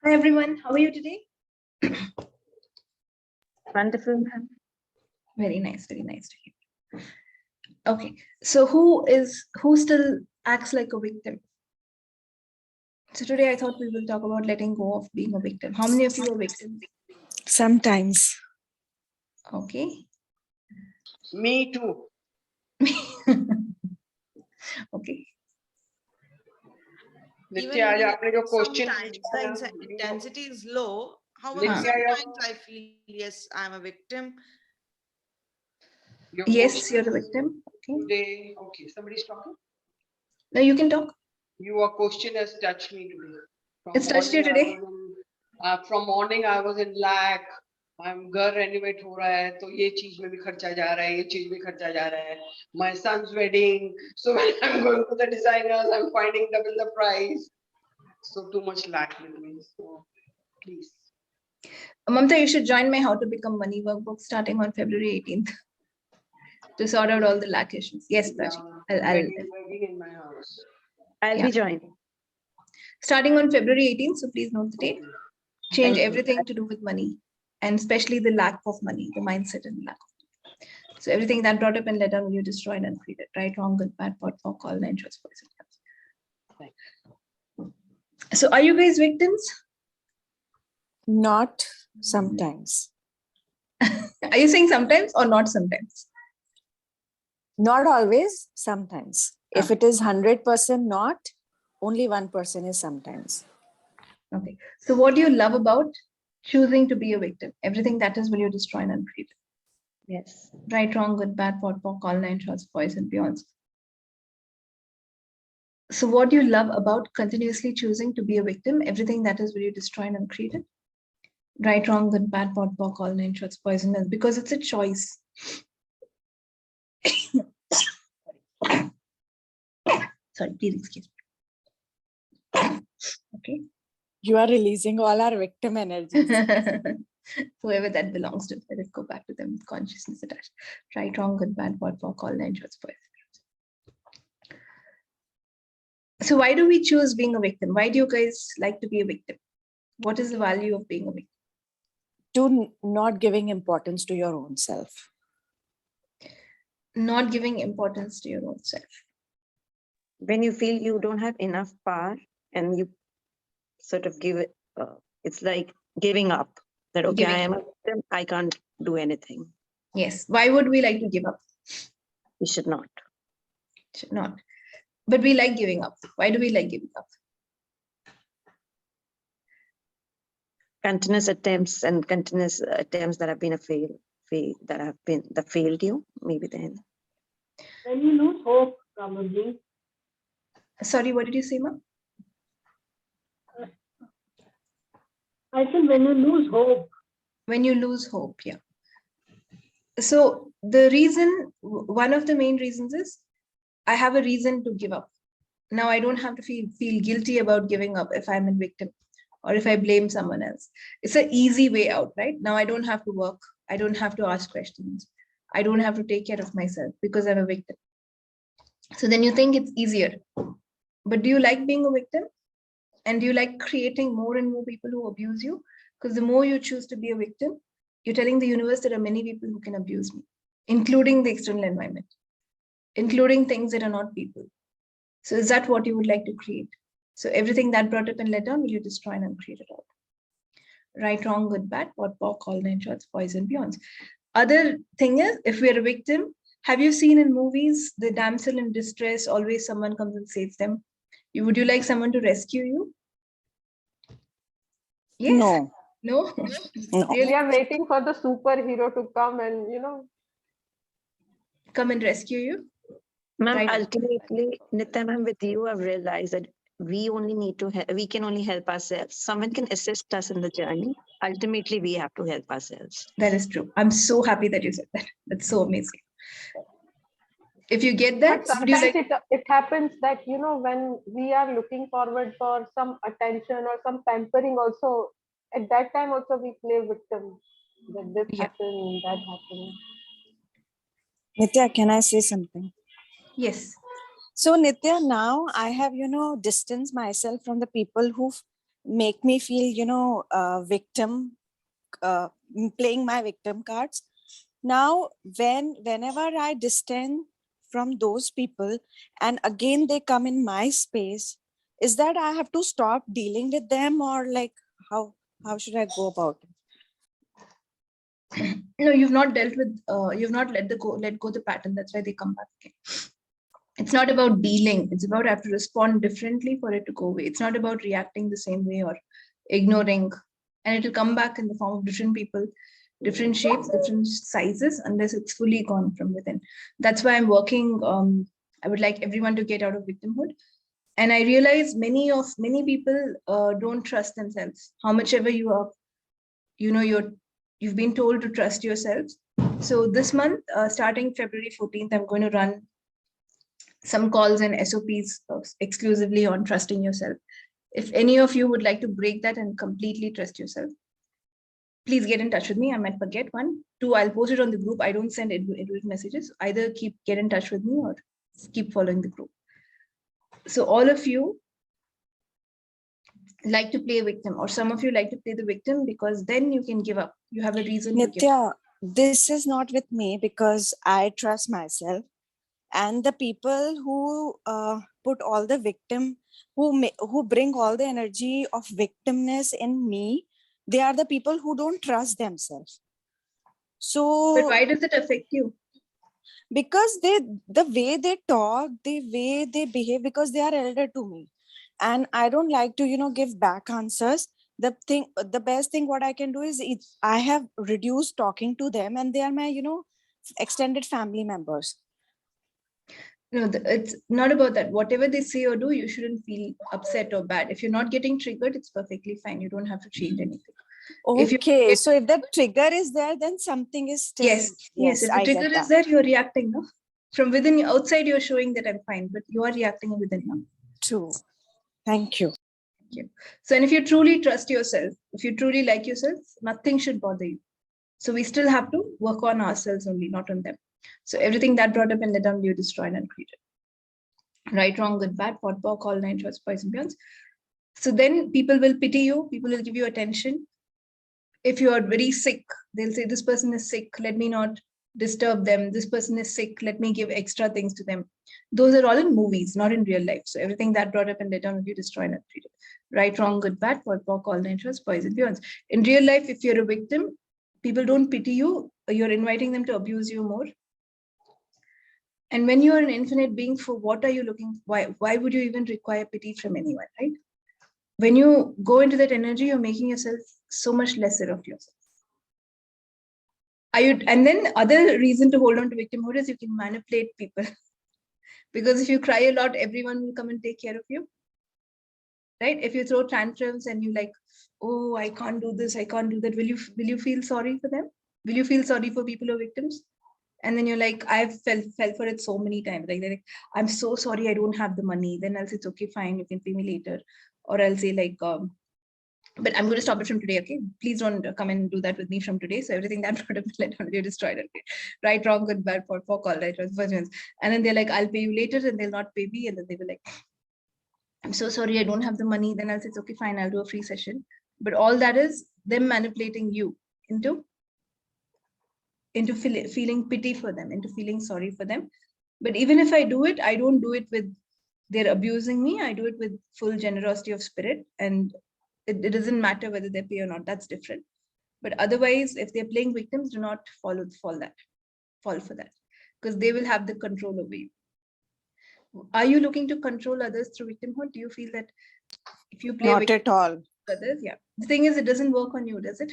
Hi everyone, how are you today? Wonderful, ma'am. Very nice to hear. Okay, so who still acts like a victim? So today I thought we will talk about letting go of being a victim. How many of you are victims? Sometimes. Okay. Me too. Okay. Nithya, आज आपने जो question sometimes the intensity is low. However, Nithya, sometimes I feel, yes, I'm a victim. your Yes, question you're a victim. Okay. today. Okay, somebody's talking. Now you can talk. Your question has touched me today. It's touched you today? From morning I was in lack. I'm घर renovate हो रहा है तो ये चीज में भी खर्चा जा रहा है ये चीज में खर्चा जा रहा है. My son's wedding, so when I'm going to the designers, I'm finding double the price. So too much lack with me. So please. Mamta, you should join my How to Become Money workbook starting on February 18th to sort out all the lack issues. Yes, Prachi. Wedding in my house. I'll Yeah. be joining. Starting on February 18th, so please note the date. Change everything to do with money, and especially the lack of money, the mindset and lack of money. So everything that brought up and let down, you destroy and uncreate it. Right, wrong, good, bad, pot, pock, all nine shorts, boys and girls. So are you guys victims? Not sometimes. Are you saying sometimes or not sometimes? Not always, sometimes. If it is 100% not, only 1% is sometimes. Okay. So what do you love about choosing to be a victim? Everything that is will you destroy and uncreate it. Yes. Right, wrong, good, bad, pot, pock, all nine shorts, boys and beyonds. So what do you love about continuously choosing to be a victim? Everything that is will you destroy and uncreate it. Right, wrong, good, bad, pot, pock, all nine shorts, poison, because it's a choice. Sorry, please excuse me. Okay. You are releasing all our victim energy. Whoever that belongs to, let it go back to them with consciousness attached. Right, wrong, good, bad, pot, pock, all nine shorts, poison. So why do we choose being a victim? Why do you guys like to be a victim? What is the value of being a victim? To not giving importance to your own self. Not giving importance to your own self. When you feel you don't have enough power and you sort of give it, it's like giving up. That, okay, Giving I am a victim, I can't do anything. Yes. Why would we like to give up? You should not. Should not. But we like giving up. Why do we like giving up? Continuous attempts that have been that failed you, maybe then. When you lose hope, probably. Sorry, what did you say, ma'am? I said when you lose hope. When you lose hope, yeah. So the reason, one of the main reasons is I have a reason to give up. Now I don't have to feel guilty about giving up if I'm a victim or if I blame someone else. It's an easy way out, right? Now I don't have to work. I don't have to ask questions. I don't have to take care of myself because I'm a victim. So then you think it's easier. But do you like being a victim? And do you like creating more and more people who abuse you? Because the more you choose to be a victim, you're telling the universe there are many people who can abuse me, including the external environment, including things that are not people. So is that what you would like to create? So everything that brought up and let down, will you destroy and uncreate it all? Right, wrong, good, bad, what, pock, all nine shorts, poison, beyonds. Other thing is, if we're a victim, have you seen in movies, the damsel in distress, always someone comes and saves them? Would you like someone to rescue you? Yes. No. No? No. Really? We are waiting for the superhero to come and, Come and rescue you? Ma'am, Right. ultimately, Nithya ma'am, with you, I've realized that we can only help ourselves. Someone can assist us in the journey. Ultimately, we have to help ourselves. That is true. I'm so happy that you said that. That's so amazing. If you get that, but would you sometimes like... it happens that, when we are looking forward for some attention or some pampering also, at that time also we play victim. That this Yeah. happened, that happened. Nithya, can I say something? Yes. So Nithya, now I have, distanced myself from the people who make me feel, victim, playing my victim cards. Now, whenever I distance from those people and again they come in my space, is that I have to stop dealing with them, or like how should I go about it? No, you've not dealt with, you've not let go the pattern. That's why they come back again. It's not about dealing. It's about I have to respond differently for it to go away. It's not about reacting the same way or ignoring, and it will come back in the form of different people, different shapes, different sizes, unless it's fully gone from within. That's why I'm working. I would like everyone to get out of victimhood. And I realize many people don't trust themselves. How much ever you are, you've been told to trust yourself. So this month, starting February 14th, I'm going to run some calls and SOPs exclusively on trusting yourself. If any of you would like to break that and completely trust yourself, please get in touch with me. I might forget one. 2, I'll post it on the group. I don't send Edward messages. Either get in touch with me or keep following the group. So all of you like to play a victim, or some of you like to play the victim because then you can give up. You have a reason to give up. Nithya, this is not with me because I trust myself. And the people who put all the victim, who bring all the energy of victimness in me, they are the people who don't trust themselves. So, But why does it affect you? because the way they talk, the way they behave, because they are elder to me, and I don't like to give back answers. The best thing what I can do is I have reduced talking to them, and they are my extended family members. No, it's not about that. Whatever they say or do, you shouldn't feel upset or bad. If you're not getting triggered, it's perfectly fine. You don't have to change anything. Okay, so if that trigger is there, then something is still. Yes. If the I trigger get is that. there, you're reacting. No? From within, outside, you're showing that I'm fine, but you are reacting within now. True. Thank you. So, and if you truly trust yourself, if you truly like yourself, nothing should bother you. So we still have to work on ourselves only, not on them. So everything that brought up and let down, you destroyed and created. Right, wrong, good, bad, pot, pork, all 9 shorts, boys and beyonds. So then people will pity you. People will give you attention. If you are very sick, they'll say, this person is sick. Let me not disturb them. This person is sick. Let me give extra things to them. Those are all in movies, not in real life. So everything that brought up and let down will be destroyed and created. Right, wrong, good, bad, pot, pork, all 9 shorts, boys and beyonds. In real life, if you're a victim, people don't pity you. You're inviting them to abuse you more. And when you're an infinite being, for what are you looking? Why would you even require pity from anyone, right? When you go into that energy, you're making yourself so much lesser of yourself. And then other reason to hold on to victimhood is you can manipulate people. Because if you cry a lot, everyone will come and take care of you. Right? If you throw tantrums and you like, oh, I can't do this, I can't do that, will you feel sorry for them? Will you feel sorry for people who are victims? And then you're like, I've fell for it so many times. Like, they're like, I'm so sorry, I don't have the money. Then I'll say, it's okay, fine, you can pay me later. Or I'll say like, but I'm going to stop it from today, okay? Please don't come and do that with me from today. So everything that would have let down, you destroyed it. Right, wrong, good, bad, for all, right, and then they're like, I'll pay you later, and they'll not pay me. And then they will like, I'm so sorry, I don't have the money. Then I'll say, it's okay, fine, I'll do a free session. But all that is them manipulating you into feeling pity for them, into feeling sorry for them. But even if I do it, I don't do it with they're abusing me. I do it with full generosity of spirit, and it doesn't matter whether they pay or not. That's different. But otherwise, if they're playing victims, do not fall for that, because they will have the control over you. Are you looking to control others through victimhood? Do you feel that if you play Not at all. others, yeah. The thing is, it doesn't work on you, does it?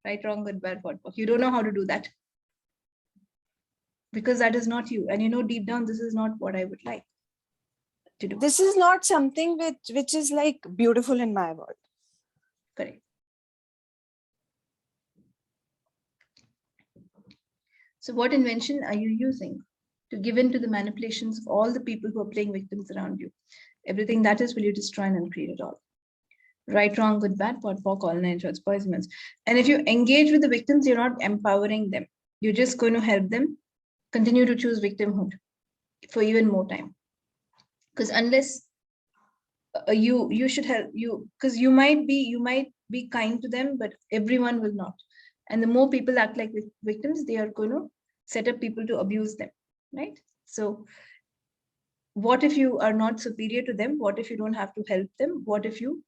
Right, wrong, good, bad, what? You don't know how to do that. Because that is not you. And you know, deep down, this is not what I would like to do. This is not something which is like beautiful in my world. Correct. So what invention are you using to give in to the manipulations of all the people who are playing victims around you? Everything that is, will you destroy and create it all? Right, wrong, good, bad, pot, pork, all 9 shorts, boys and men. And if you engage with the victims, you're not empowering them. You're just going to help them continue to choose victimhood for even more time. Because unless you should help you, because you might be kind to them, but everyone will not. And the more people act like victims, they are going to set up people to abuse them, right? So what if you are not superior to them? What if you don't have to help them? What if you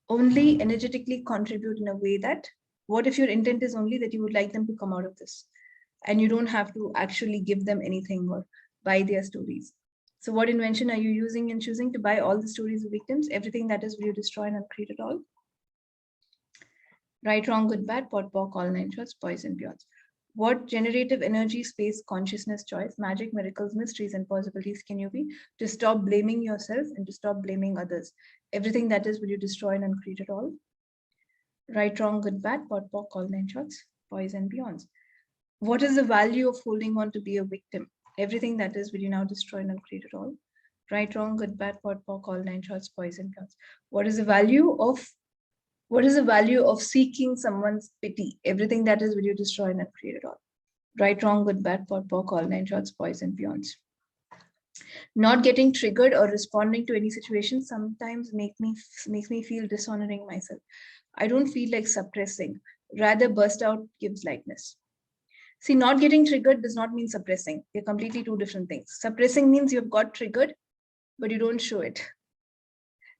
only energetically contribute in a way that, what if your intent is only that you would like them to come out of this, and you don't have to actually give them anything or buy their stories? So what invention are you using and choosing to buy all the stories of victims? Everything that is, will you destroy and uncreate it all? Right, wrong, good, bad, pot, pock, all nine shorts, poison, beyond. What generative energy, space, consciousness, choice, magic, miracles, mysteries, and possibilities can you be to stop blaming yourself and to stop blaming others? Everything that is, will you destroy and uncreate it all? Right, wrong, good, bad, pot, pock, all nine shorts, poison, beyond. What is the value of holding on to be a victim? Everything that is, will you now destroy and uncreate it all? Right, wrong, good, bad, pot, pock, all nine shorts, poison, beyond. What is the value of seeking someone's pity? Everything that is, will you destroy and uncreate it all? Right, wrong, good, bad, pot, pock, all nine shorts, poison, beyond. Not getting triggered or responding to any situation sometimes makes me feel dishonoring myself. I don't feel like suppressing, rather burst out gives lightness. See, not getting triggered does not mean suppressing. They're completely two different things. Suppressing means you've got triggered, but you don't show it.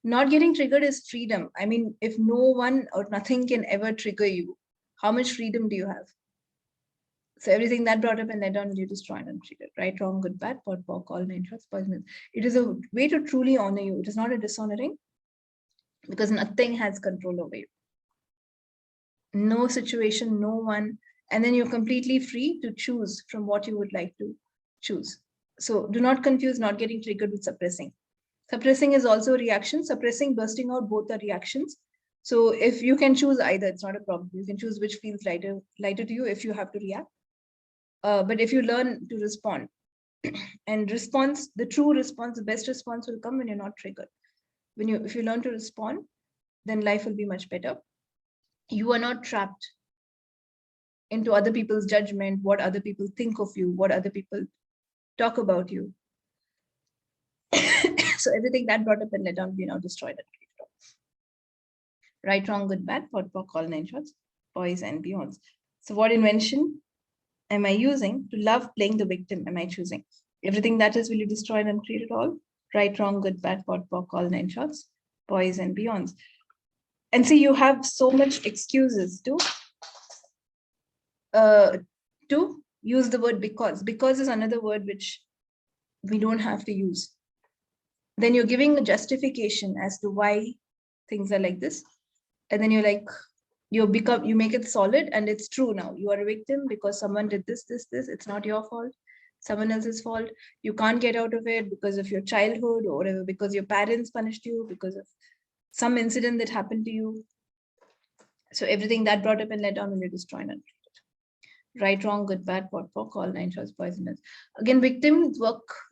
Not getting triggered is freedom. I mean, if no one or nothing can ever trigger you, how much freedom do you have? So everything that brought up and let down, you destroy and uncreate it. Right, wrong, good, bad, pot, pock, all nine shorts, poison. It is a way to truly honor you. It is not a dishonoring, because nothing has control over you. No situation, no one. And then you're completely free to choose from what you would like to choose. So do not confuse not getting triggered with suppressing. Suppressing is also a reaction. Suppressing, bursting out, both are reactions. So if you can choose either, it's not a problem. You can choose which feels lighter to you if you have to react. But if you learn to respond, and response, the true response, the best response will come when you're not triggered. If you learn to respond, then life will be much better. You are not trapped into other people's judgment, what other people think of you, what other people talk about you. So everything that brought up and let down, we now destroyed it. Right, wrong, good, bad, pot, pock, all nine shorts, boys and beyonds. So what invention am I using to love playing the victim? Am I choosing? Everything that is, will you destroy and uncreate it all? Right, wrong, good, bad, pot, pock, all nine shorts, boys and beyonds. And see, you have so much excuses to use the word because. Because is another word which we don't have to use. Then you're giving a justification as to why things are like this. And then you're like, you make it solid, and it's true now. You are a victim because someone did this. It's not your fault. Someone else's fault. You can't get out of it because of your childhood or whatever, because your parents punished you, because of some incident that happened to you. So everything that brought up and let down, will you destroy and uncreate it? Right, wrong, good, bad, pot, pock, all nine shorts, poisonous. Again, victims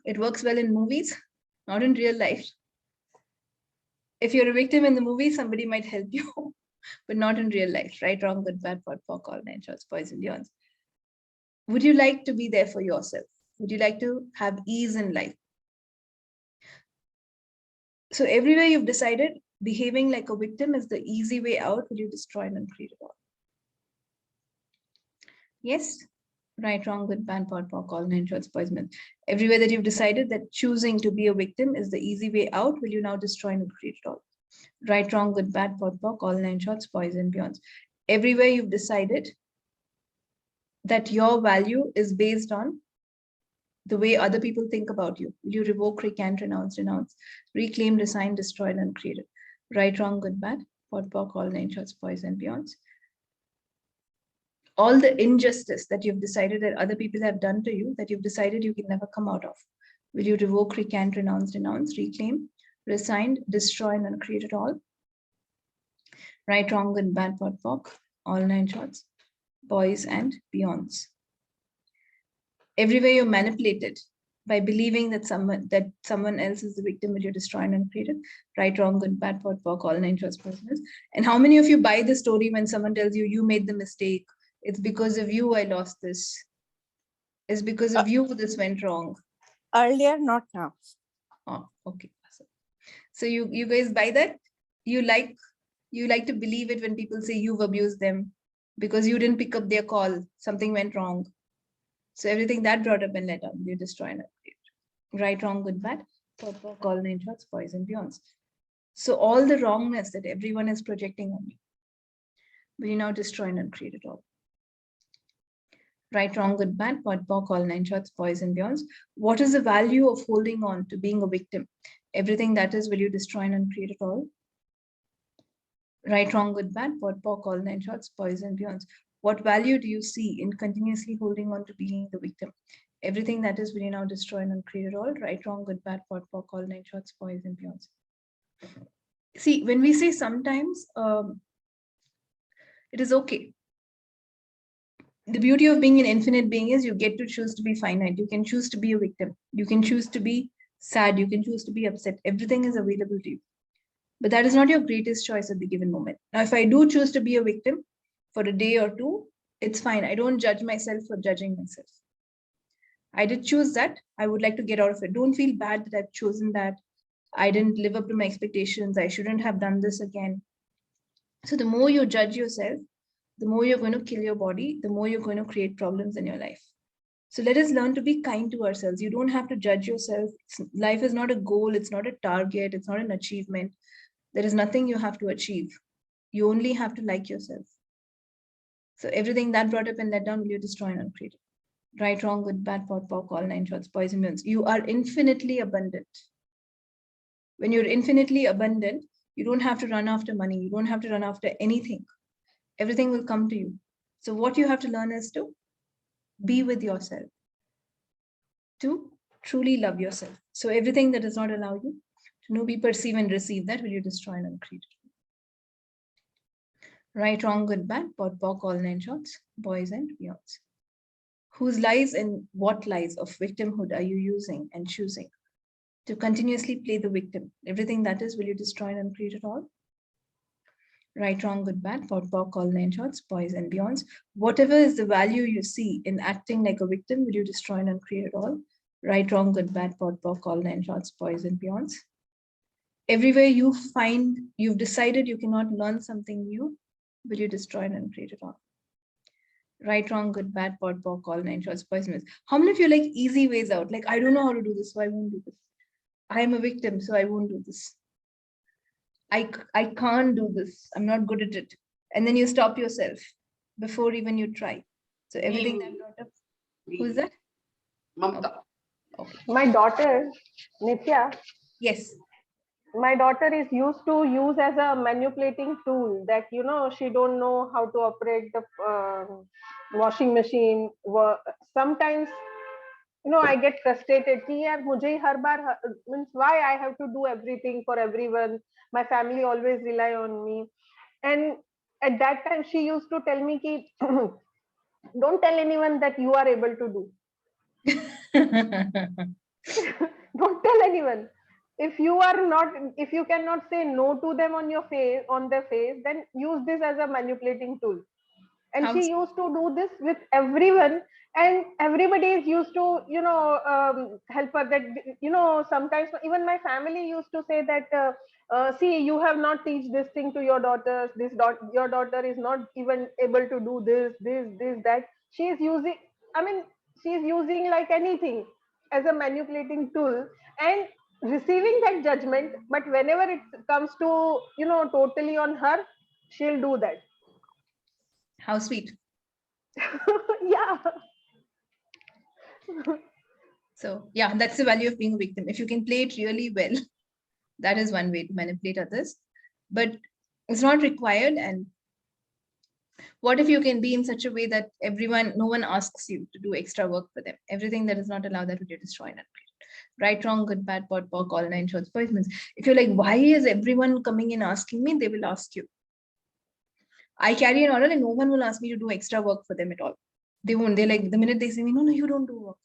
it works well in movies, not in real life. If you're a victim in the movie, somebody might help you, but not in real life. Right, wrong, good, bad, pot, pock, all nine shorts, poison, beyond. Would you like to be there for yourself? Would you like to have ease in life? So everywhere you've decided behaving like a victim is the easy way out, will you destroy and uncreate it all? Yes, right, wrong, good, bad, pot, pock, all nine shorts, poison. Everywhere that you've decided that choosing to be a victim is the easy way out, will you now destroy and create it all? Right, wrong, good, bad, pot, pock, all nine shorts, poison, beyond. Everywhere you've decided that your value is based on the way other people think about you, will you revoke, recant, renounce, reclaim, resign, destroy, and uncreate it? Right, wrong, good, bad, pot, pock, all nine shorts, poison, beyond. All the injustice that you've decided that other people have done to you, that you've decided you can never come out of, will you revoke, recant, renounce, reclaim, resign, destroy, and uncreate it all? Right, wrong, good, bad, pot, pock, all nine shorts, boys and beyonds. Everywhere you're manipulated by believing that someone else is the victim, will you destroy and uncreate it? Right, wrong, good, bad, pot, pock, all nine shorts, poisonous. And how many of you buy the story when someone tells you, you made the mistake, it's because of you I lost this, it's because of you this went wrong? Earlier, not now. Oh, okay. So you guys buy that? You like to believe it when people say you've abused them because you didn't pick up their call, something went wrong. So everything that brought up and let down, you destroy and upgrade. Right, wrong, good, bad, call, 9 shots, poison, beyonds. So all the wrongness that everyone is projecting on me, will you now destroy and uncreate it all? Right, wrong, good, bad, call, 9 shots, poison, beyonds. What is the value of holding on to being a victim? Everything that is, will you destroy and uncreate it all? Right, wrong, good, bad, call, 9 shots, poison, beyonds. What value do you see in continuously holding on to being the victim? Everything that is, will you now destroy and uncreate it all? Right, wrong, good, bad, call, 9 shots, poison, beyonds. See, when we say sometimes, it is okay. The beauty of being an infinite being is you get to choose to be finite. You can choose to be a victim. You can choose to be sad. You can choose to be upset. Everything is available to you. But that is not your greatest choice at the given moment. Now, if I do choose to be a victim for a day or two, it's fine. I don't judge myself for judging myself. I did choose that. I would like to get out of it. Don't feel bad that I've chosen that. I didn't live up to my expectations. I shouldn't have done this again. So the more you judge yourself, the more you're going to kill your body, the more you're going to create problems in your life. So let us learn to be kind to ourselves. You don't have to judge yourself. Life is not a goal. It's not a target. It's not an achievement. There is nothing you have to achieve. You only have to like yourself. So everything that brought up and let down, will you destroy and uncreate it? Right, wrong, good, bad, all 9 shots, poison, beyonds. You are infinitely abundant. When you're infinitely abundant, you don't have to run after money. You don't have to run after anything. Everything will come to you. So what you have to learn is to be with yourself, to truly love yourself. So everything that does not allow you to know, be, perceive, and receive, that will you destroy and uncreate. Right, wrong, good, bad, all 9 shots, boys and beyonds. Whose lies and what lies of victimhood are you using and choosing to continuously play the victim? Everything that is, will you destroy and uncreate it all? Right, wrong, good, bad, all 9 shots, boys and beyonds. Whatever is the value you see in acting like a victim, will you destroy and uncreate it all? Right, wrong, good, bad, all 9 shots, boys and beyonds. Everywhere you find you've decided you cannot learn something new, will you destroy and uncreate it all? Right, wrong, good, bad, all 9 shots, poisonous. How many of you like easy ways out? Like, I don't know how to do this, so I won't do this. I am a victim, so I won't do this. I can't do this. I'm not good at it. And then you stop yourself before even you try. So everything that brought up. Who's that? Mamta. Okay. My daughter, Nithya, Yes. my daughter is used to use as a manipulating tool that, she don't know how to operate the washing machine. Sometimes, I get frustrated. Ki yaar, mujhe har baar, means why I have to do everything for everyone. My family always rely on me. And at that time, she used to tell me, ki, don't tell anyone that you are able to do. Don't tell anyone. If you cannot say no to them on their face, then use this as a manipulating tool. And she used to do this with everyone, and everybody is used to help her. That sometimes even my family used to say that see, you have not teach this thing to your daughters. Your daughter is not even able to do this that. She is using, she is using like anything as a manipulating tool and receiving that judgment. But whenever it comes to totally on her, she'll do that. How sweet. Yeah. So yeah, that's the value of being a victim. If you can play it really well, that is one way to manipulate others. But it's not required. And what if you can be in such a way that no one asks you to do extra work for them? Everything that is not allowed, that will be destroyed. Right, wrong, good, bad, all 9 shots, poisonous. If you're like, why is everyone coming and asking me? They will ask you. I carry an order and no one will ask me to do extra work for them at all. They won't. They're like, the minute they say me, no, you don't do work.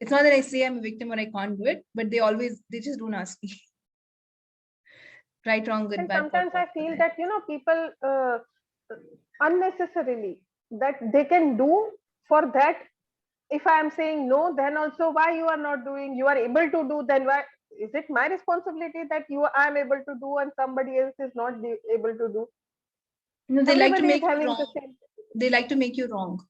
It's not that I say I'm a victim or I can't do it, but they just don't ask me. Right, wrong, good, and bad. Sometimes I feel that, people unnecessarily that they can do for that. If I am saying no, then also why you are not doing, you are able to do, then why? Is it my responsibility that I am able to do and somebody else is not able to do? No, they like to Everybody is make you having the wrong. same. They like to make you wrong.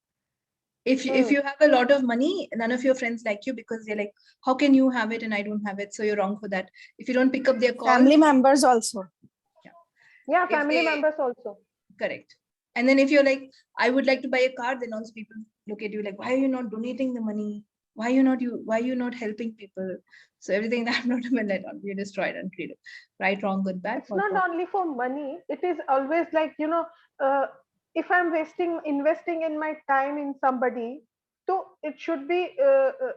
If you have a lot of money, none of your friends like you because they're like, how can you have it and I don't have it? So you're wrong for that. If you don't pick up their call, Family members also. Yeah, if family they- members also. correct. And then if you're like, I would like to buy a car, then also people look at you like, why are you not donating the money? Why are you not helping people? So everything that not been let on, you destroyed and created. Right, wrong, good, bad. It's not only for money. It is always like, if I'm investing in my time in somebody, so it should be,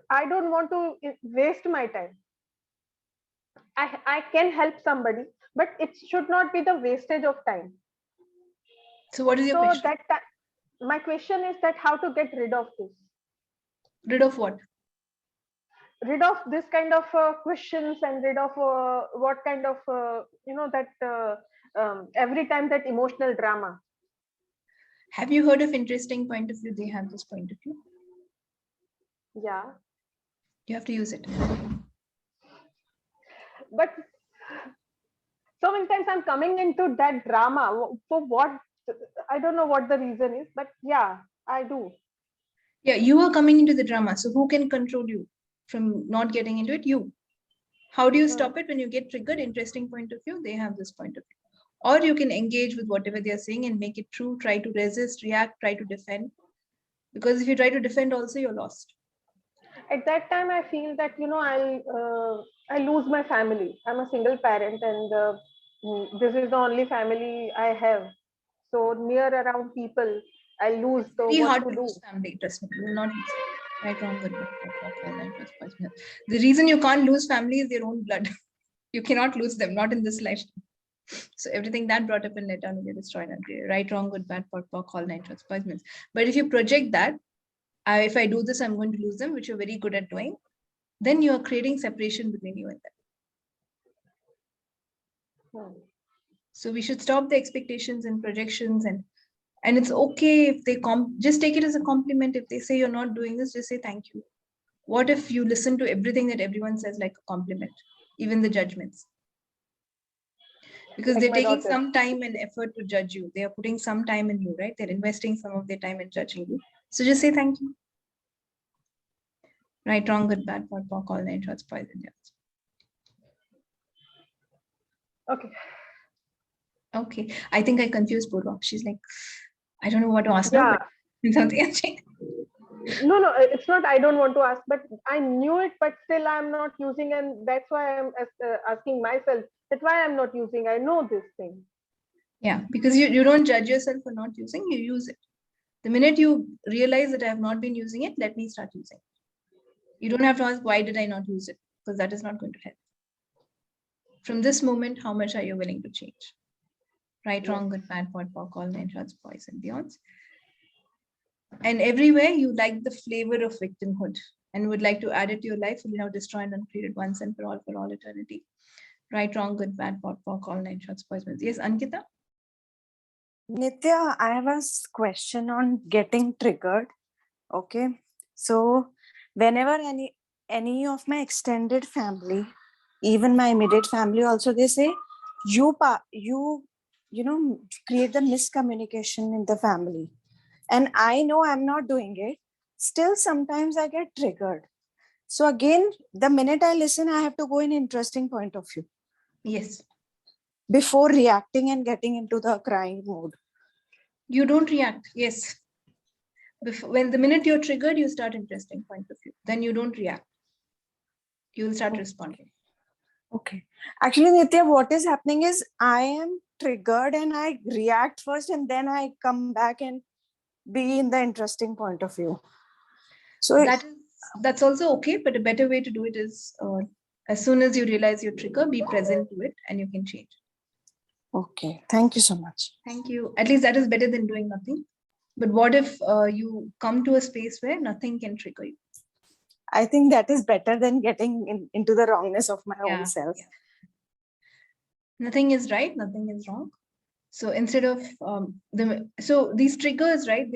I don't want to waste my time. I can help somebody, but it should not be the wastage of time. So what is your So question? my question is that how to get rid of this? Rid of what? Rid of this kind of questions and rid of what kind of, every time that emotional drama. Have you heard of interesting point of view? They have this point of view. Yeah. You have to use it. But so many times I'm coming into that drama for what, I don't know what the reason is, but yeah, I do. Yeah, you are coming into the drama. So who can control you from not getting into it? You. How do you stop it when you get triggered? Interesting point of view. They have this point of view. Or you can engage with whatever they are saying and make it true. Try to resist, react, try to defend. Because if you try to defend also, you're lost. At that time, I feel that, I lose my family. I'm a single parent, and this is the only family I have. So near around people, I lose. So Very what hard to to do? lose family. Trust me, you will not lose it. Right, wrong, good, bad. The reason you can't lose family is their own blood. You cannot lose them, not in this lifetime. So everything that brought up in later on will be destroyed and created. Right, wrong, good, bad, all nine trots, poisons. But if you project that, if I do this, I'm going to lose them, which you're very good at doing, then you are creating separation between you and them. So we should stop the expectations and projections, and it's okay if they just take it as a compliment. If they say you're not doing this, just say thank you. What if you listen to everything that everyone says like a compliment, even the judgments? Because Like they're my taking daughter. some time and effort to judge you. They are putting some time in you, right? They're investing some of their time in judging you. So just say thank you. Right, wrong, good, bad, POC, all nine trots, poison. Okay. Okay. I think I confused Purva. She's like, I don't know what to ask Yeah. now, but something else. No, it's not. I don't want to ask, but I knew it, but still I'm not using, and that's why I'm asking myself. That's why I'm not using. I know this thing. Yeah, because you don't judge yourself for not using, you use it. The minute you realize that I have not been using it, let me start using it. You don't have to ask, why did I not use it? Because that is not going to help. From this moment, how much are you willing to change? Right, wrong, good, bad, POC, all nine trots, boys and beyonds. And everywhere you like the flavor of victimhood and would like to add it to your life, you now destroyed and uncreated once and for all eternity. Right, wrong, good, bad, POC, all nine trots, boys. Yes, Ankita? Nithya, I have a question on getting triggered. Okay. So whenever any of my extended family, even my immediate family also, they say, you create the miscommunication in the family. And I know I'm not doing it. Still, sometimes I get triggered. So again, the minute I listen, I have to go in interesting point of view. Yes. Before reacting and getting into the crying mode. You don't react. Yes. When the minute you're triggered, you start interesting point of view. Then you don't react. You will start responding. Okay. Actually, Nithya, what is happening is I am triggered and I react first and then I come back and be in the interesting point of view. So that's also okay, but a better way to do it is as soon as you realize your trigger, be present to it and you can change. Okay. Thank you so much. Thank you. At least that is better than doing nothing. But what if you come to a space where nothing can trigger you? I think that is better than getting into the wrongness of my own self. Yeah. Nothing is right, nothing is wrong. So instead of these triggers, right?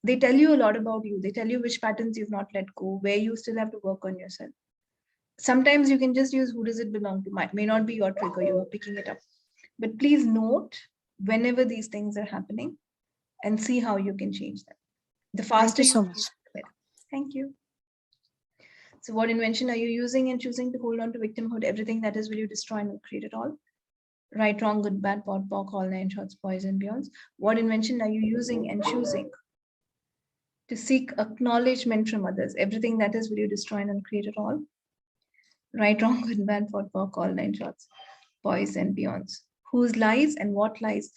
They tell you a lot about you. They tell you which patterns you've not let go, where you still have to work on yourself. Sometimes you can just use who does it belong to. May not be your trigger, you are picking it up. But please note whenever these things are happening and see how you can change them. The faster Thank you so you much. the better. Thank you. So what invention are you using and choosing to hold on to victimhood? Everything that is, will you destroy and will create it all? Right, wrong, good, bad, pot, pock, all 9 shorts, boys and beyonds. What invention are you using and choosing to seek acknowledgement from others? Everything that is, will you destroy and create it all? Right, wrong, good, bad, pot, pock, all 9 shorts, boys and beyonds. Whose lies and what lies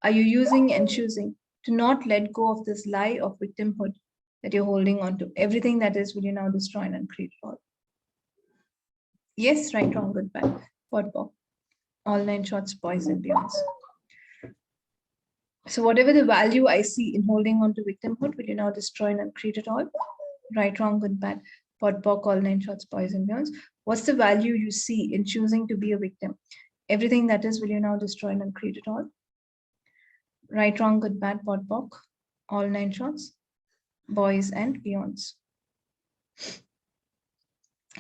are you using and choosing to not let go of this lie of victimhood that you're holding on to? Everything that is, will you now destroy and create it all? Yes, right, wrong, good, bad, pot, pock, all 9 shorts, boys and beyonds. So whatever the value I see in holding on to victimhood, will you now destroy and create it all? Right, wrong, good, bad, pot, pock, all 9 shorts, boys and beyonds. What's the value you see in choosing to be a victim? Everything that is, will you now destroy and create it all? Right, wrong, good, bad, pot, pock, all 9 shorts, boys and beyonds.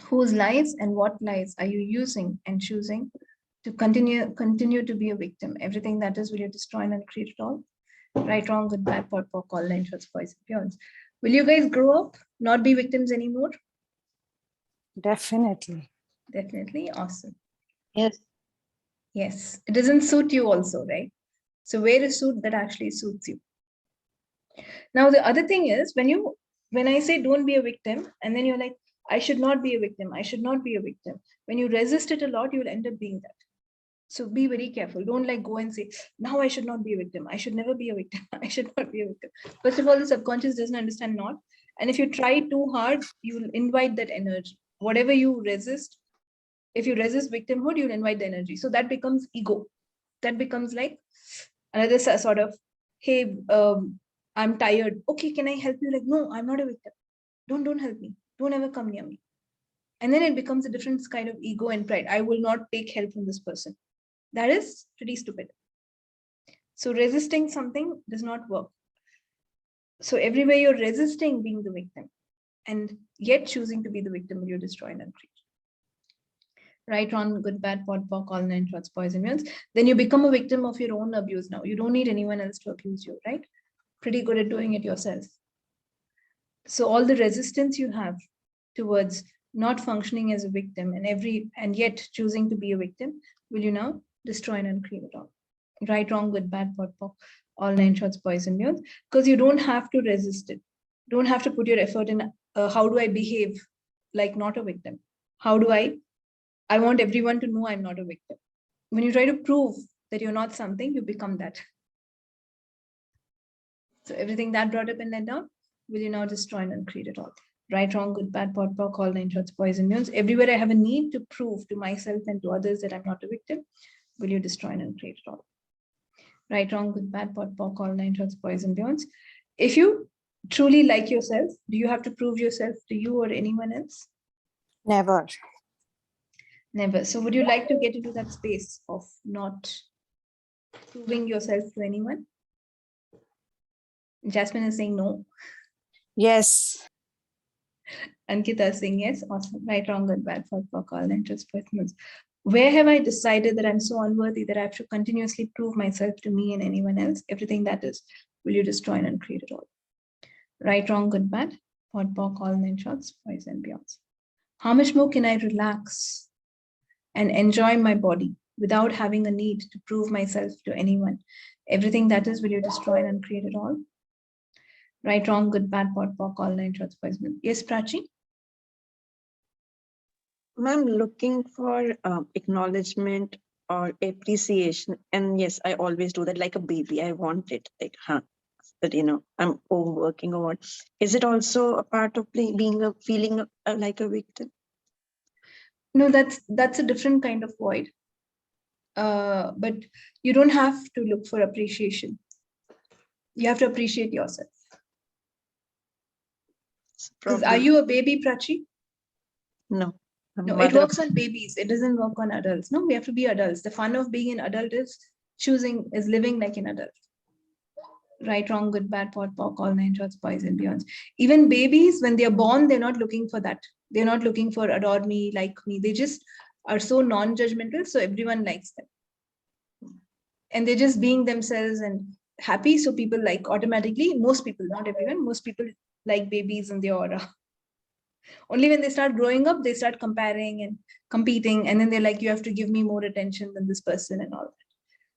Whose lies and what lies are you using and choosing to continue to be a victim? Everything that is, will you destroy and create it all? Right, wrong, good, bad, pot, pock, all 9 shorts, boys and beyonds. Will you guys grow up, not be victims anymore? Definitely. Definitely. Awesome. Yes. Yes, it doesn't suit you also, right? So wear a suit that actually suits you. Now, the other thing is, when I say don't be a victim, and then you're like, I should not be a victim, I should not be a victim. When you resist it a lot, you'll end up being that. So be very careful. Don't like go and say, now I should not be a victim. I should never be a victim. I should not be a victim. First of all, the subconscious doesn't understand not. And if you try too hard, you'll invite that energy. Whatever you resist, if you resist victimhood, you'll invite the energy. So that becomes ego. That becomes like another sort of, hey, I'm tired. Okay, can I help you? Like, no, I'm not a victim. Don't help me. Don't ever come near me. And then it becomes a different kind of ego and pride. I will not take help from this person. That is pretty stupid. So resisting something does not work. So everywhere you're resisting being the victim and yet choosing to be the victim, you destroy and create. Right, wrong, good, bad, pot, pock, all 9 shorts, boys and beyonds. Then you become a victim of your own abuse now. You don't need anyone else to abuse you, right? Pretty good at doing it yourself. So all the resistance you have towards not functioning as a victim and yet choosing to be a victim, will you now destroy and create it all? Right, wrong, good, bad, pot, pock, all 9 shorts, boys and beyonds. Because you don't have to resist it. Don't have to put your effort in how do I behave like not a victim? How do I want everyone to know I'm not a victim. When you try to prove that you're not something, you become that. So everything that brought up and let down, will you now destroy and create it all? Right, wrong, good, bad, pot, pock, all 9 shorts, boys and beyonds. Everywhere I have a need to prove to myself and to others that I'm not a victim, will you destroy and create it all? Right, wrong, good, bad, pot, pock, all 9 shorts, boys and beyonds. If you truly like yourself, do you have to prove yourself to you or anyone else? Never. Never. So would you like to get into that space of not proving yourself to anyone? Jasmine is saying no. Yes. Ankita is saying yes. Awesome. Right, wrong, good, bad, pot, pock, all 9 shorts, boys and beyonds. Where have I decided that I'm so unworthy that I have to continuously prove myself to me and anyone else? Everything that is, will you destroy and create it all? Right, wrong, good, bad, pot, pock, all 9 shorts, boys and beyonds. How much more can I relax and enjoy my body without having a need to prove myself to anyone? Everything that is, will you destroy and create it all? Right, wrong, good, bad, pot, pock, all 9 shorts, boys and beyonds. Yes, Prachi? Ma'am, looking for acknowledgement or appreciation. And yes, I always do that like a baby. I want it. Like, that, I'm overworking or what. Is it also a part of feeling like a victim? No, that's a different kind of void. But you don't have to look for appreciation. You have to appreciate yourself. Because are you a baby, Prachi? No. No, it works on babies. It doesn't work on adults. No, we have to be adults. The fun of being an adult is living like an adult. Right, wrong, good, bad, pot, pock, all 9 shorts, boys and beyonds. Even babies, when they are born, they're not looking for that. They're not looking for adore me, like me. They just are so non-judgmental, so everyone likes them. And they're just being themselves and happy, so people like automatically, most people, not everyone, most people like babies in their aura. Only when they start growing up, they start comparing and competing, and then they're like, you have to give me more attention than this person and all that.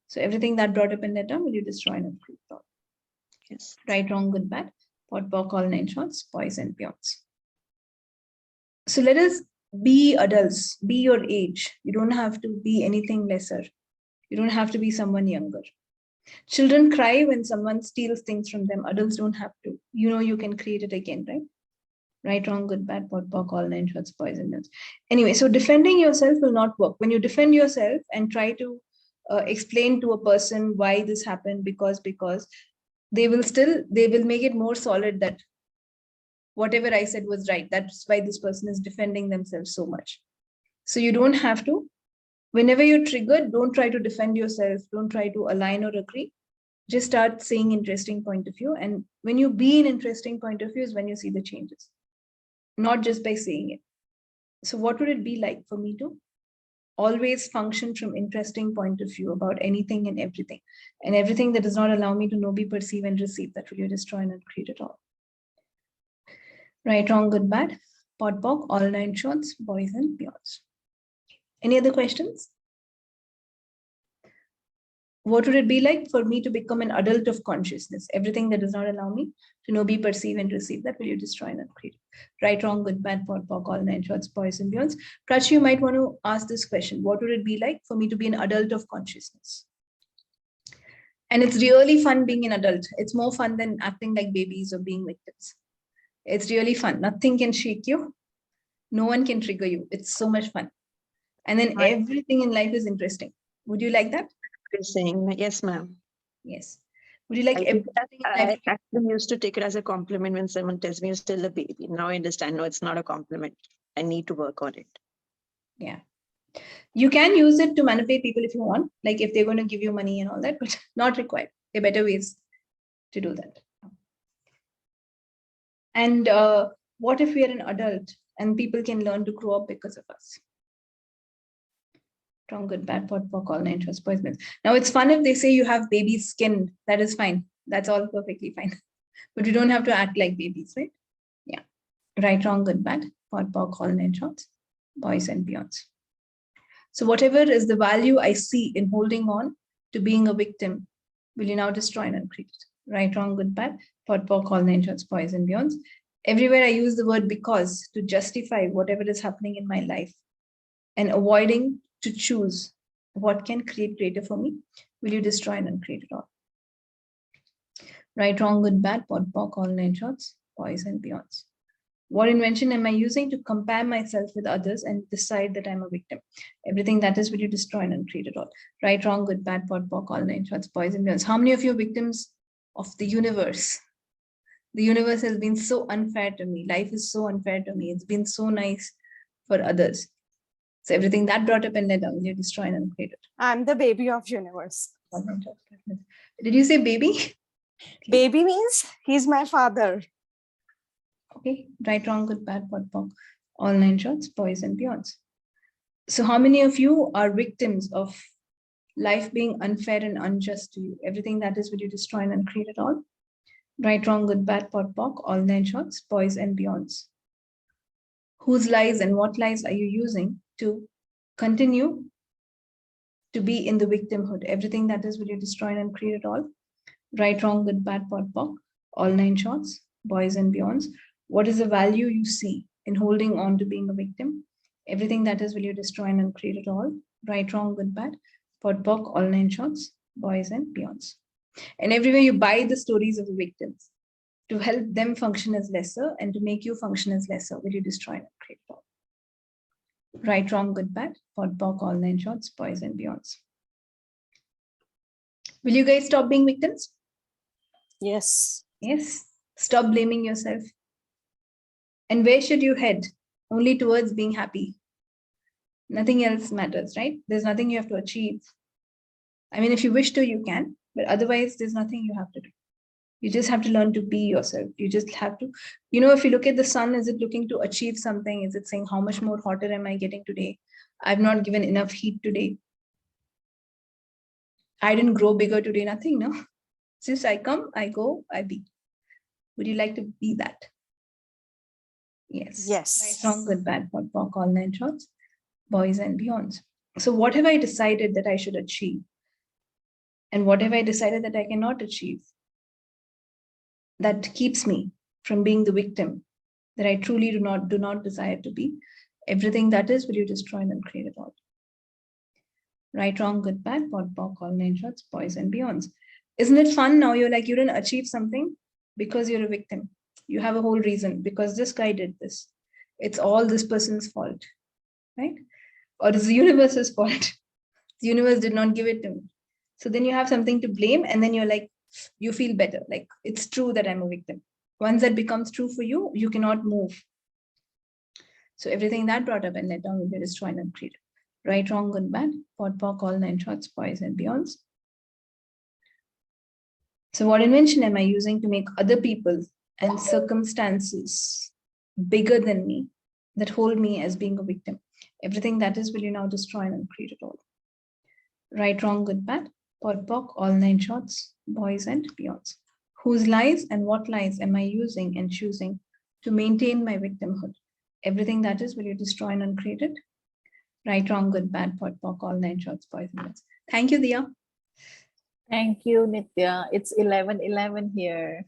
So everything that brought up in that term, will you destroy and create thought? Yes. Right, wrong, good, bad, pot, pock, all 9 shots, boys and beyonds. So let us be adults, be your age. You don't have to be anything lesser. You don't have to be someone younger. Children cry when someone steals things from them. Adults don't have to. You know, you can create it again, right? Right, wrong, good, bad, pot, pock, all 9 shots, boys and beyonds. Anyway, so defending yourself will not work. When you defend yourself and try to explain to a person why this happened, because they will make it more solid that whatever I said was right. That's why this person is defending themselves so much. So you don't have to. Whenever you're triggered, don't try to defend yourself. Don't try to align or agree. Just start saying interesting point of view. And when you be in interesting point of view is when you see the changes, not just by saying it. So what would it be like for me to always function from interesting point of view about anything and everything that does not allow me to know, be, perceive, and receive, that will you destroy and create it all. Right, wrong, good, bad, pot, pock, all 9 shots, boys and beyonds. Any other questions? What would it be like for me to become an adult of consciousness? Everything that does not allow me to know, be, perceive, and receive, that will you destroy and create. Right, wrong, good, bad, pot, pock, all 9 shots, boys and beyonds. Prachi, you might want to ask this question. What would it be like for me to be an adult of consciousness? And it's really fun being an adult. It's more fun than acting like babies or being victims. It's really fun. Nothing can shake you. No one can trigger you. It's so much fun. And then everything in life is interesting. Would you like that? Saying yes, ma'am. Yes. Would you like everything in life? I actually used to take it as a compliment when someone tells me you're still a baby. Now I understand. No, it's not a compliment. I need to work on it. Yeah. You can use it to manipulate people if you want, like if they're going to give you money and all that, but not required. There are better ways to do that. And what if we are an adult and people can learn to grow up because of us? Strong, good, bad, pot, pock, all 9 shots, boys, beyonds. Now it's fun if they say you have baby skin. That is fine. That's all perfectly fine. But you don't have to act like babies, right? Yeah. Right, wrong, good, bad, pot, pock, all 9 shots, boys and beyonds. So whatever is the value I see in holding on to being a victim, will you now destroy and create it? Right, wrong, good, bad, pot, pock, all 9 shots, boys and beyonds. Everywhere I use the word because to justify whatever is happening in my life and avoiding to choose what can create greater for me, will you destroy and uncreate it all? Right, wrong, good, bad, pot, pock, all 9 shots, boys and beyonds. What invention am I using to compare myself with others and decide that I'm a victim? Everything that is, will you destroy and uncreate it all? Right, wrong, good, bad, pot, pock, all 9 shots, boys and beyonds. How many of you are victims of the universe? The universe has been so unfair to me. Life is so unfair to me. It's been so nice for others. So everything that brought up in that, will you destroy and uncreate it? I'm the baby of universe. Did you say baby? Baby means he's my father. Okay, right, wrong, good, bad, pot, pock, all 9 shots, boys and beyonds. So how many of you are victims of life being unfair and unjust to you? Everything that is, will you destroy and uncreate it all? Right, wrong, good, bad, pot, pock, all 9 shots, boys and beyonds. Whose lies and what lies are you using to continue to be in the victimhood? Everything that is, will you destroy and create it all? Right, wrong, good, bad, pot, pock, all 9 shots, boys and beyonds. What is the value you see in holding on to being a victim? Everything that is, will you destroy and create it all? Right, wrong, good, bad, pot, pock, all 9 shots, boys and beyonds. And everywhere you buy the stories of the victims to help them function as lesser and to make you function as lesser, will you destroy and create it all? Right, wrong, good, bad, pot, pock, all 9 shots, boys and beyonds. Will you guys stop being victims? Yes. Yes. Stop blaming yourself. And where should you head? Only towards being happy. Nothing else matters, right? There's nothing you have to achieve. I mean, if you wish to, you can, but otherwise there's nothing you have to do. You just have to learn to be yourself. You just have to, if you look at the sun, is it looking to achieve something? Is it saying, how much more hotter am I getting today? I've not given enough heat today. I didn't grow bigger today, nothing, no? Just I come, I go, I be. Would you like to be that? Yes. Yes. Right, wrong, good, bad, POD, POC, all 9 shots, boys and beyonds. So what have I decided that I should achieve? And what have I decided that I cannot achieve? That keeps me from being the victim that I truly do not desire to be. Everything that is, will you destroy and uncreate it all? Right, wrong, good, bad, POD, POC, all 9 shots, boys and beyonds. Isn't it fun now? You're like, you didn't achieve something because you're a victim. You have a whole reason, because this guy did this. It's all this person's fault, right? Or it's the universe's fault. The universe did not give it to me. So then you have something to blame, and then you're like, you feel better. Like, it's true that I'm a victim. Once that becomes true for you, you cannot move. So everything that brought up and let down will be destroyed and uncreated. Right, wrong, good, bad, POD, POC, all 9 shots, boys and beyonds. So what invention am I using to make other people and circumstances bigger than me that hold me as being a victim? Everything that is, will you now destroy and uncreate it all? Right, wrong, good, bad, POD, POC, all 9 shots, boys and beyonds. Whose lies and what lies am I using and choosing to maintain my victimhood? Everything that is, will you destroy and uncreate it? Right, wrong, good, bad, POD, POC, all 9 shots, boys and beyonds. Thank you, Diya. Thank you, Nithya. It's 11:11 here.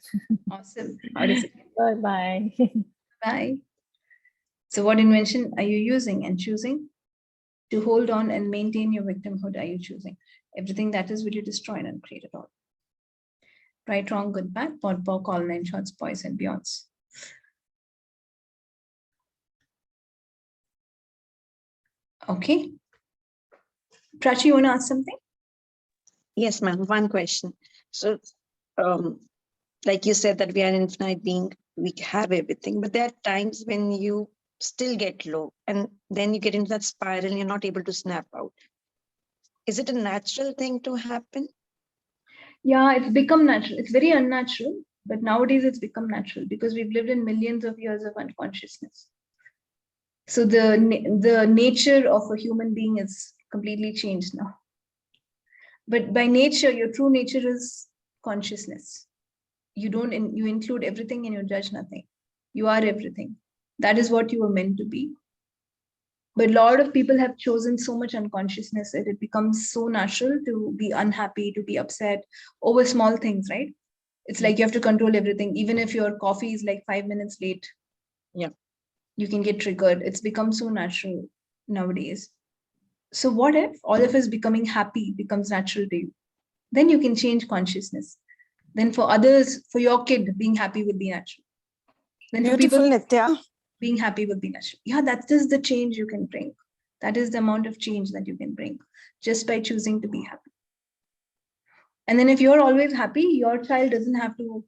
Awesome. Bye-bye. Bye. So what invention are you using and choosing to hold on and maintain your victimhood? Are you choosing? Everything that is, will you destroy and uncreate it all? Right, wrong, good, bad, POD, POC, all 9 shots, boys and beyonds. Okay. Prachi, you want to ask something? Yes, ma'am. One question. So, like you said that we are an infinite being, we have everything, but there are times when you still get low and then you get into that spiral and you're not able to snap out. Is it a natural thing to happen? Yeah, it's become natural. It's very unnatural, but nowadays it's become natural because we've lived in millions of years of unconsciousness. So the nature of a human being is completely changed now. But by nature, your true nature is consciousness. You include everything and you judge nothing. You are everything. That is what you were meant to be. But a lot of people have chosen so much unconsciousness that it becomes so natural to be unhappy, to be upset over small things, right? It's like you have to control everything. Even if your coffee is like 5 minutes late, Yeah, you can get triggered. It's become so natural nowadays. So what if all of us becoming happy becomes natural to you? Then you can change consciousness. Then for others, for your kid, being happy will be natural. Then for Beautiful, people, Nithya. being happy will be natural. Yeah, that is the change you can bring. That is the amount of change that you can bring just by choosing to be happy. And then if you're always happy, your child doesn't have to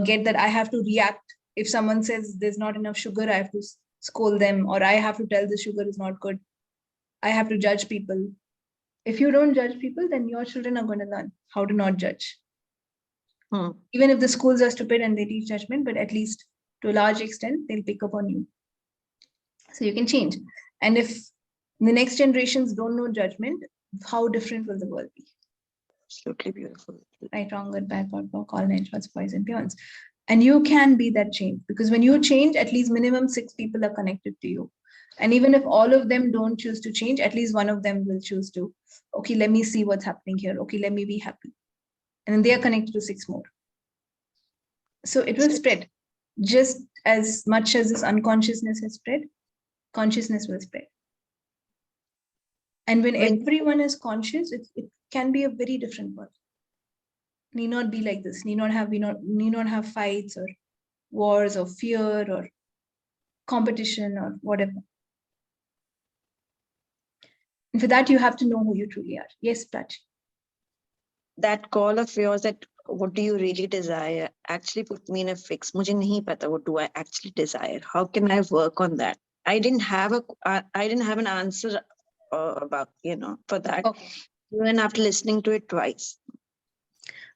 get that I have to react. If someone says there's not enough sugar, I have to scold them, or I have to tell the sugar is not good. I have to judge people. If you don't judge people, then your children are going to learn how to not judge. Even if the schools are stupid and they teach judgment, but at least to a large extent, they'll pick up on you. So you can change. And if the next generations don't know judgment, how different will the world be? absolutely beautiful. Right, wrong, good, bad, POD, POC, all 9 shots, boys and beyonds. And you can be that change, because when you change, at least minimum 6 people are connected to you. And even if all of them don't choose to change, at least one of them will choose to, okay, let me see what's happening here. Okay, let me be happy. And then they are connected to 6 more. So it will spread. Just as much as this unconsciousness has spread, consciousness will spread. And when everyone is conscious, it can be a very different world. Need not be like this. Need not have fights or wars or fear or competition or whatever. And for that, you have to know who you truly are. Yes, Prach. That call of yours, that what do you really desire, actually put me in a fix. Mujhe nahi pata what do I actually desire. How can I work on that? I didn't have an answer about for that. Okay. Even after listening to it twice.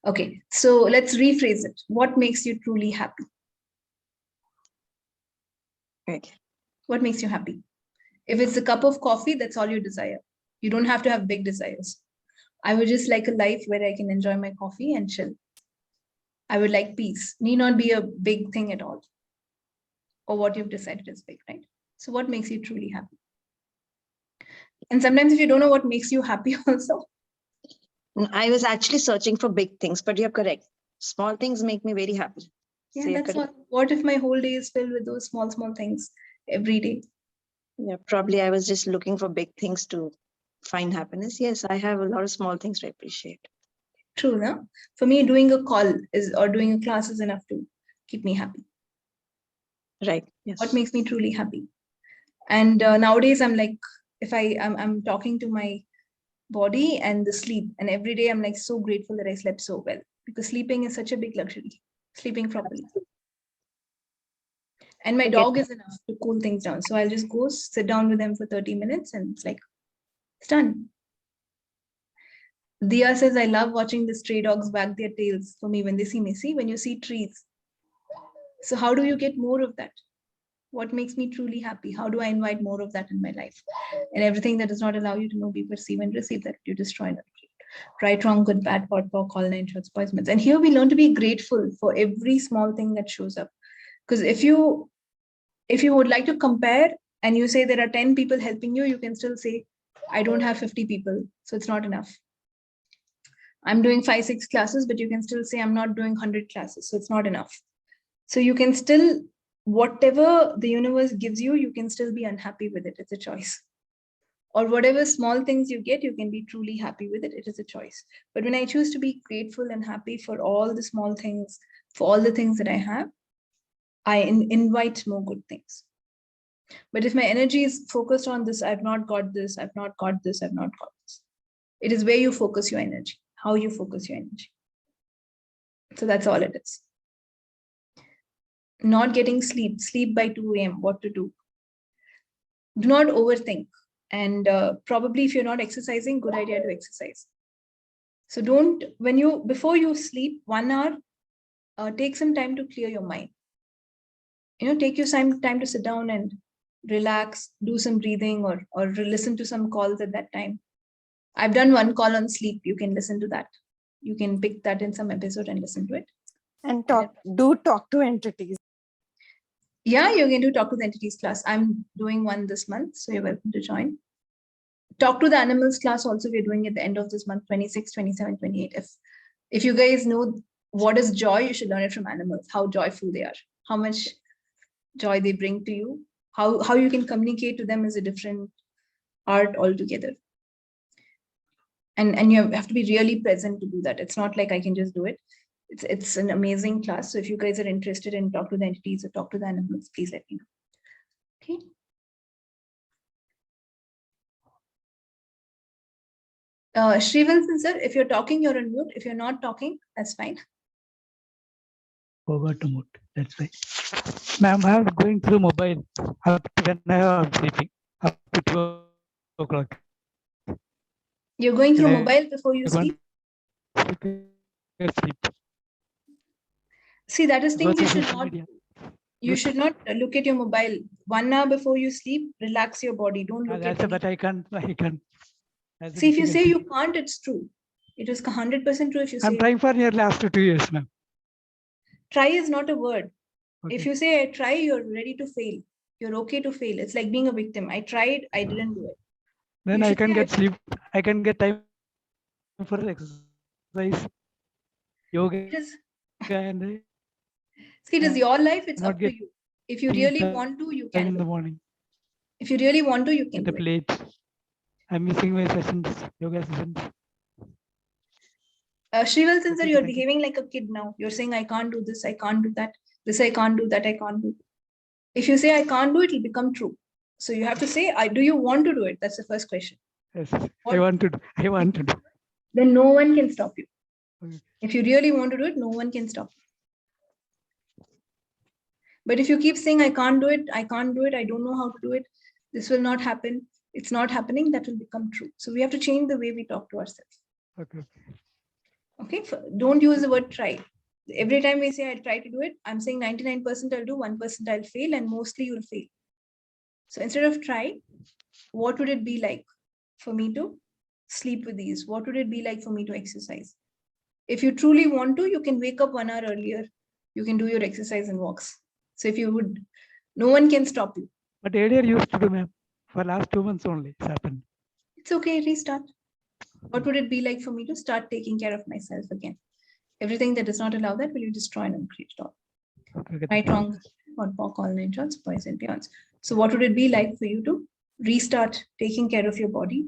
Okay, so let's rephrase it. What makes you truly happy? Okay. What makes you happy? If it's a cup of coffee, that's all you desire. You don't have to have big desires. I would just like a life where I can enjoy my coffee and chill. I would like peace. Need not be a big thing at all. Or what you've decided is big, right? So what makes you truly happy? And sometimes if you don't know what makes you happy also. I was actually searching for big things, but you're correct. Small things make me very happy. Yeah, So you're that's correct. what if my whole day is filled with those small, small things every day? Yeah, probably I was just looking for big things to find happiness. Yes, I have a lot of small things to appreciate. True, no? For me, doing a call or doing a class is enough to keep me happy. Right. Yes. What makes me truly happy? And nowadays, I'm like, if I'm talking to my body and the sleep, and every day I'm like so grateful that I slept so well, because sleeping is such a big luxury. Sleeping properly. And my dog is enough to cool things down. So I'll just go sit down with him for 30 minutes and it's like, it's done. Dia says, I love watching the stray dogs wag their tails for me when they see me. See, when you see trees. So how do you get more of that? What makes me truly happy? How do I invite more of that in my life? And everything that does not allow you to know, be, perceive, and receive, that you destroy that. Right, wrong, good, bad, pot, pock, all nine shorts, boys, myths. And here we learn to be grateful for every small thing that shows up. Because if you would like to compare and you say there are 10 people helping you, you can still say, I don't have 50 people, so it's not enough. I'm doing 5-6 classes, but you can still say I'm not doing 100 classes, so it's not enough. So you can still, whatever the universe gives you, you can still be unhappy with it. It's a choice. Or whatever small things you get, you can be truly happy with it. It is a choice. But when I choose to be grateful and happy for all the small things, for all the things that I have, I invite more good things. But if my energy is focused on this, I've not got this, I've not got this, I've not got this. It is where you focus your energy, how you focus your energy. So that's all it is. Not getting sleep by 2 a.m., what to do? Do not overthink. And probably if you're not exercising, good idea to exercise. So don't, before you sleep 1 hour, take some time to clear your mind. Take your time to sit down and relax, do some breathing or listen to some calls at that time. I've done one call on sleep. You can listen to that. You can pick that in some episode and listen to it. And talk to entities. Yeah, you can do talk to the entities class. I'm doing one this month, so you're welcome to join. Talk to the animals class also, we're doing at the end of this month, 26, 27, 28. If you guys know what is joy, you should learn it from animals, how joyful they are, how much joy they bring to you, how you can communicate to them is a different art altogether. And you have to be really present to do that. It's not like I can just do it. It's an amazing class. So if you guys are interested in talk to the entities or talk to the animals, please let me know. Okay. Srivalsan sir, if you're talking, you're on mute. If you're not talking, that's fine. Forgot to mute. That's fine. Ma'am, I'm going through mobile up to when I'm sleeping up to 2 o'clock. You're going through mobile before you sleep? Sleep. See, that is things you should not do. You should not look at your mobile 1 hour before you sleep. Relax your body. Don't look at it. But I can't. See, if you say you can't, it's true. It is 100% true if you say. I'm trying for nearly last 2 years, ma'am. Try is not a word. Okay. If you say I try, you're ready to fail. You're okay to fail. It's like being a victim. I tried, I didn't do it. Then I can get sleep. I can get time for exercise, yoga. And see, it is your life. It's up to you. If you really time want to, you can. in the morning. If you really want to, you can. Get up late. I'm missing my sessions, yoga sessions. Srivalsan sir, you're behaving like a kid now. You're saying, I can't do this, I can't do that. This I can't do, that I can't do. If you say I can't do it, it'll become true. So you have to say, do you want to do it? That's the first question. Yes, I want to do. I want to do. Then no one can stop you. Okay. If you really want to do it, no one can stop you. But if you keep saying, I can't do it, I can't do it, I don't know how to do it, this will not happen, it's not happening, that will become true. So we have to change the way we talk to ourselves. Okay. Okay, don't use the word try. Every time we say I'll try to do it, I'm saying 99% I'll do, 1% I'll fail, and mostly you'll fail. So instead of try, what would it be like for me to sleep with ease? What would it be like for me to exercise? If you truly want to, you can wake up 1 hour earlier. You can do your exercise and walks. So if you would, no one can stop you. But earlier used to do, ma'am. For last 2 months only, it's happened. It's okay, restart. What would it be like for me to start taking care of myself again? Everything that does not allow that, will you destroy and uncreate it all? Okay, Right, wrong, what walk, all nine shorts, boys and beyonds. So what would it be like for you to restart taking care of your body,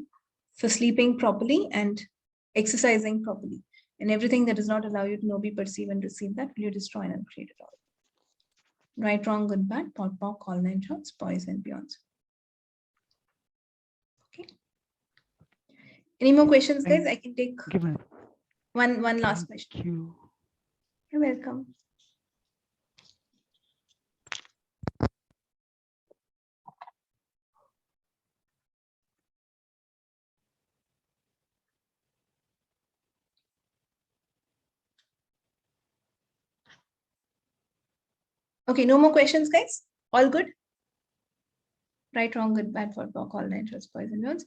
for sleeping properly and exercising properly? And everything that does not allow you to know, be, perceive, and receive that, will you destroy and uncreate it all? Right, wrong, good, bad, pot, pock, all nine shorts, boys and beyonds. Okay. Any more questions, guys? I can take one last question. Thank you. You're welcome. Okay, no more questions, guys? All good? Right, wrong, good, bad, for talk, all nine shorts, boys and beyonds.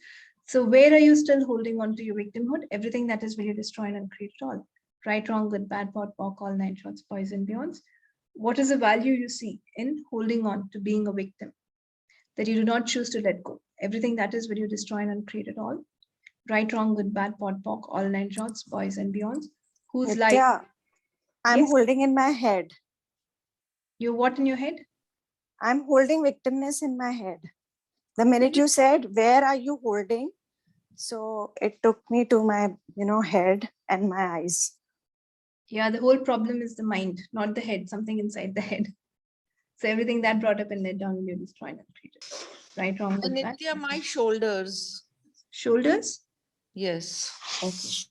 So where are you still holding on to your victimhood? Everything that is will you destroy and uncreate it all? Right, wrong, good, bad, pot, pock, all nine shorts, boys and beyonds. What is the value you see in holding on to being a victim that you do not choose to let go? Everything that is will you destroy and uncreate it all? Right, wrong, good, bad, pot, pock, all nine shorts, boys and beyonds. Whose life? Nithya, I'm Yes? holding in my head. You what in your head? I'm holding victimness in my head. The minute you said, where are you holding? So it took me to my, head and my eyes. Yeah, the whole problem is the mind, not the head, something inside the head. So everything that brought up and led down, you destroy and uncreate it. Right, wrong, good, bad. Nithya, my shoulders. Shoulders? Yes. Okay.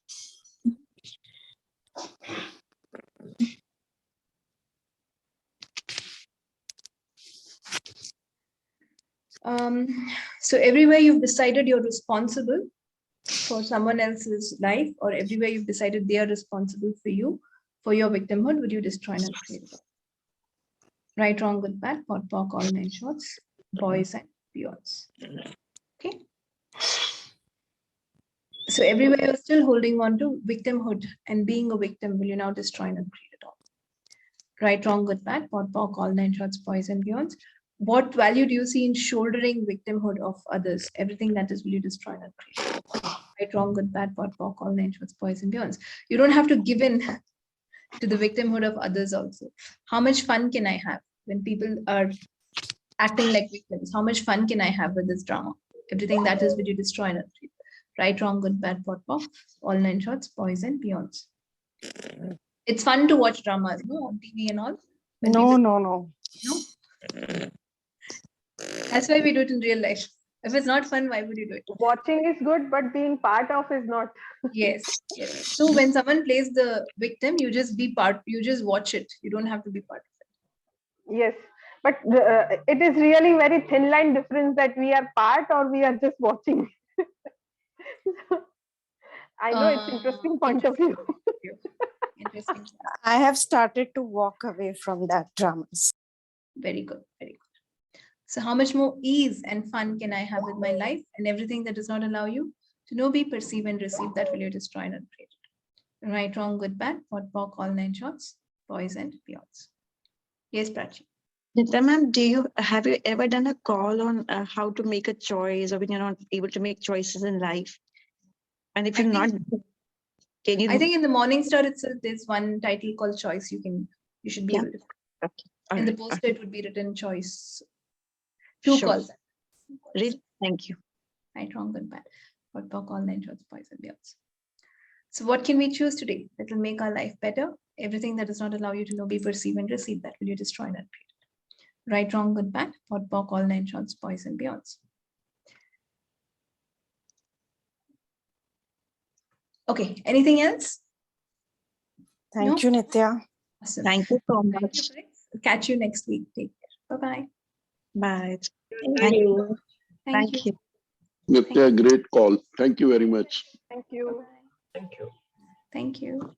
So everywhere you've decided you're responsible for someone else's life, or everywhere you've decided they are responsible for you, for your victimhood, would you destroy and uncreate it all? Right, wrong, good, bad, pot, pock, all nine shorts, boys and beyonds. Okay. So everywhere you're still holding on to victimhood and being a victim, will you now destroy and uncreate it all? Right, wrong, good, bad, pot, pock, all nine shorts, boys and beyonds. What value do you see in shouldering victimhood of others? Everything that is will you destroy and uncreate? Right, wrong, good, bad, pot, pock, all nine shorts, boys and beyonds. You don't have to give in to the victimhood of others also. How much fun can I have when people are acting like victims? How much fun can I have with this drama? Everything that is will you destroy and uncreate? Right, wrong, good, bad, pot, pock, all nine shorts, boys and beyonds. It's fun to watch dramas, no, on TV and all. No. That's why we do it in real life. If it's not fun, why would you do it? Watching is good, but being part of is not. Yes. So when someone plays the victim, you just be part, you just watch it. You don't have to be part of it. Yes, but it is really very thin line difference that we are part or we are just watching. I know it's interesting point of view. Interesting. I have started to walk away from that dramas. Very good. Very good. So how much more ease and fun can I have with my life, and everything that does not allow you to know, be, perceive, and receive that will you destroy and uncreate it? Right, wrong, good, bad, pot, pock, all nine shorts, boys and beyonds. Yes, Prachi. Nithya ma'am, have you ever done a call on how to make a choice, or when you're not able to make choices in life? And if you're not, can you? I think in the Morning Star itself, there's one title called Choice. You should be able to. Okay. In the poster, it would be written Choice. Two calls. Really? Thank you. Right, wrong, good, bad. Pot, pock, all nine shorts, boys and beyonds. So what can we choose today that will make our life better? Everything that does not allow you to know, be, perceive, and receive that will you destroy and uncreate it? Right, wrong, good, bad. Pot, pock, all nine shorts, boys and beyonds. Okay, anything else? Thank you, Nithya. Awesome. Thank you so much. Catch you next week. Take care. Bye-bye. Bye. Thank you. Thank you. Nithya, great call. Thank you very much. Thank you. Thank you. Thank you.